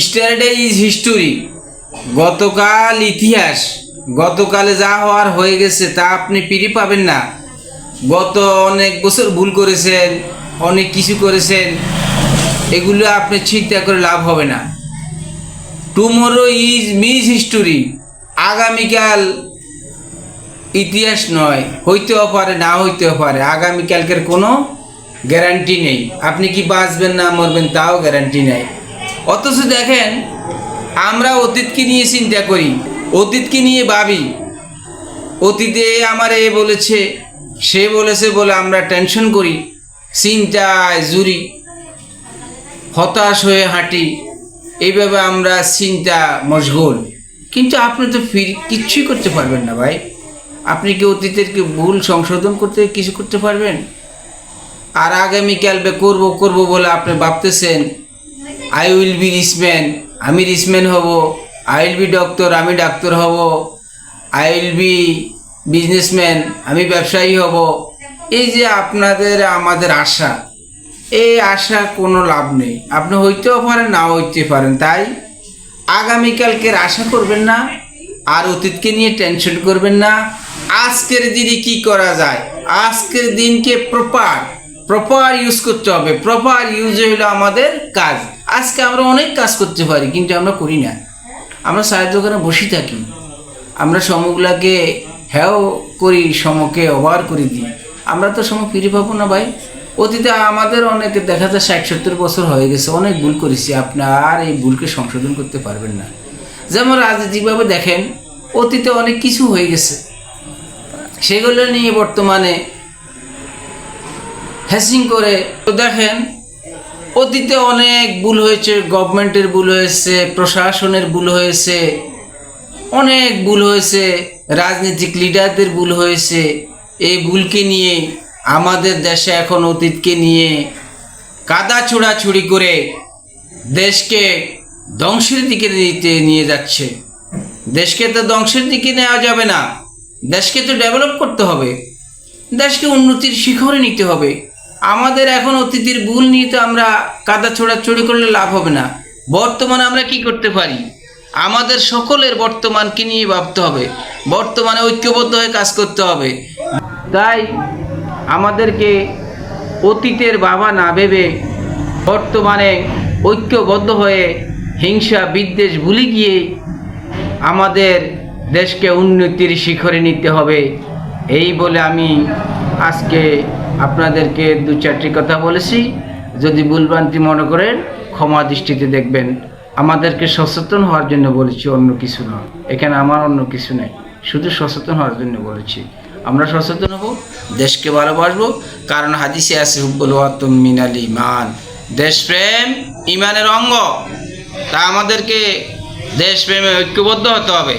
স্টারডে is history. গতকাল ইতিহাস, গতকালে যা হওয়ার হয়ে গেছে তা আপনি ফিরে পাবেন না। গত অনেক বছর ভুল করেছেন, অনেক কিছু করেছেন, এগুলো আপনি চিন্তা করে লাভ হবে না। Tomorrow is miss history. আগামীকাল ইতিহাস নয়, হইতেও পারে না হইতেও পারে। আগামীকালকের কোনো গ্যারান্টি নেই, আপনি কি বাঁচবেন না মরবেন তাও গ্যারান্টি নেই। অথচ দেখেন, আমরা অতীতকে নিয়ে চিন্তা করি, অতীতকে নিয়ে ভাবি। অতীতে আমার এ বলেছে, সে বলেছে বলে আমরা টেনশন করি, চিন্তায় জুড়ি, হতাশ হয়ে হাঁটি। এইভাবে আমরা চিন্তা মশগুল। কিন্তু আপনি তো কিচ্ছুই করতে পারবেন না ভাই। আপনি কি অতীতের কি ভুল সংশোধন করতে কিছু করতে পারবেন? আর আগামীকাল করবো বলে আপনি ভাবতেছেন আই উইল বি রিচম্যান, আমি রিচম্যান হব। আই উইল বি ডক্টর, আমি ডাক্তার হব। আই উইল বি বিজনেসম্যান, আমি ব্যবসায়ী হব। এই যে আপনাদের আমাদের আশা, এই আশা কোনো লাভ নেই। আপনি হইতেও পারেন, নাও হইতে পারেন। তাই আগামীকালকের আশা করবেন না, আর অতীতকে নিয়ে টেনশন করবেন না। আজকের দিনে কি করা যায়, আজকের দিনকে প্রপার ইউজ করতে হবে। প্রপার ইউজ হলো আমাদের কাজ। আজকে আমরা অনেক কাজ করতে পারি, কিন্তু আমরা করি না। আমরা চায়ের দোকানে বসে থাকি, আমরা সময়গুলাকে হ্যাও করি, সময়কে ওভার করে দিই। আমরা তো সময় ফিরে পাবো না ভাই। অতীতে আমাদের অনেকে দেখা যায় 60-70 বছর হয়ে গেছে, অনেক ভুল করেছি। আপনার এই ভুলকে সংশোধন করতে পারবেন না। যেমন রাজনীতিভাবে দেখেন, অতীতে অনেক কিছু হয়ে গেছে, সেগুলো নিয়ে বর্তমানে হ্যাসিং করে। তো দেখেন, অতীতে অনেক ভুল হয়েছে, গভর্নমেন্টের ভুল হয়েছে, প্রশাসনের ভুল হয়েছে, অনেক ভুল হয়েছে, রাজনৈতিক লিডারদের ভুল হয়েছে। এই ভুলকে নিয়ে আমাদের দেশে এখন অতীতকে নিয়ে কাদা ছোড়াছুড়ি করে দেশকে ধ্বংসের দিকে নিয়ে যাচ্ছে। দেশকে তো ধ্বংসের দিকে নেওয়া যাবে না, দেশকে তো ডেভেলপ করতে হবে, দেশকে উন্নতির শিখরে নিতে হবে। আমাদের এখন অতীতের ভুল নিয়ে তো আমরা কাদা ছোড়াছুড়ি করলে লাভ হবে না। বর্তমানে আমরা কি করতে পারি, আমাদের সকলের বর্তমানকে নিয়ে ভাবতে হবে, বর্তমানে ঐক্যবদ্ধ হয়ে কাজ করতে হবে। তাই আমাদেরকে অতীতের ভাবা না ভেবে বর্তমানে ঐক্যবদ্ধ হয়ে হিংসা বিদ্বেষ ভুলে গিয়ে আমাদের দেশকে উন্নতির শিখরে নিতে হবে। এই বলে আমি আজকে আপনাদেরকে 2-4টি কথা বলেছি। যদি ভুলভ্রান্তি মনে করেন, ক্ষমা দৃষ্টিতে দেখবেন। আমাদেরকে সচেতন হওয়ার জন্য বলেছি, অন্য কিছু নয়। এখানে আমার অন্য কিছু নেই, শুধু সচেতন হওয়ার জন্য বলেছি। আমরা সচেতন হব, দেশকে ভালোবাসবো, কারণ হাদিসে আছে হুব্বুল ওয়াতান মিনাল ঈমান। দেশপ্রেম ঈমানের অঙ্গ। তা আমাদেরকে দেশপ্রেমে ঐক্যবদ্ধ হতে হবে।